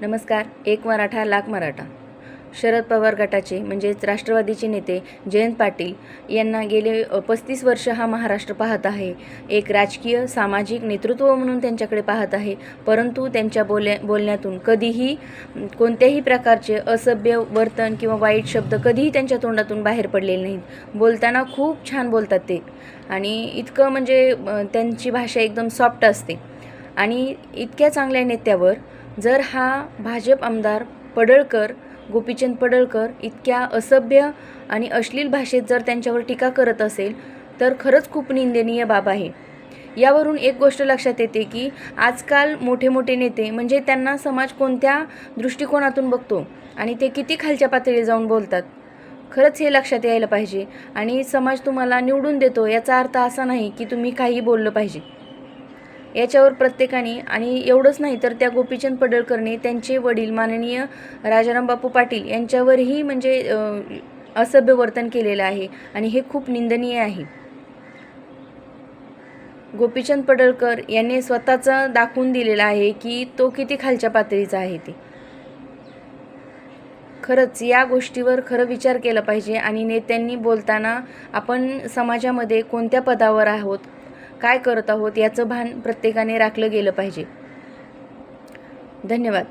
नमस्कार. एक मराठा लाख मराठा. शरद पवार गटाचे म्हणजेच राष्ट्रवादीचे नेते जयंत पाटील यांना गेले 35 वर्ष हा महाराष्ट्र पाहत आहे. एक राजकीय सामाजिक नेतृत्व म्हणून त्यांच्याकडे पाहत आहे. परंतु त्यांच्या बोलण्यातून कधीही कोणत्याही प्रकारचे असभ्य वर्तन किंवा वाईट शब्द कधीही त्यांच्या तोंडातून बाहेर पडलेले नाहीत. बोलताना खूप छान बोलतात ते आणि इतकं म्हणजे त्यांची भाषा एकदम सॉफ्ट असते. आणि इतक्या चांगल्या नेत्यावर जर हा भाजप आमदार पडळकर, गोपीचंद पडळकर इतक्या असभ्य आणि अश्लील भाषेत जर त्यांच्यावर टीका करत असेल तर खरंच खूप निंदनीय बाब आहे. यावरून एक गोष्ट लक्षात येते की आजकाल मोठे मोठे नेते म्हणजे त्यांना समाज कोणत्या दृष्टिकोनातून बघतो आणि ते किती खालच्या पातळीवर जाऊन बोलतात. खरंच हे लक्षात यायला पाहिजे. आणि समाज तुम्हाला निवडून देतो याचा अर्थ असा नाही की तुम्ही काही बोललं पाहिजे. याच्यावर प्रत्येकाने, आणि एवढंच नाही तर त्या गोपीचंद पडळकरने त्यांचे वडील माननीय राजाराम बापू पाटील यांच्यावरही म्हणजे असभ्य वर्तन केलेलं आहे आणि हे खूप निंदनीय आहे. गोपीचंद पडळकर यांनी स्वतःचं दाखवून दिलेलं आहे की तो किती खालच्या पातळीचा आहे ते. खरंच या गोष्टीवर खरं विचार केला पाहिजे आणि नेत्यांनी बोलताना आपण समाजामध्ये कोणत्या पदावर आहोत, काय करत आहोत याचं भान प्रत्येकाने राखलं गेलं पाहिजे. धन्यवाद.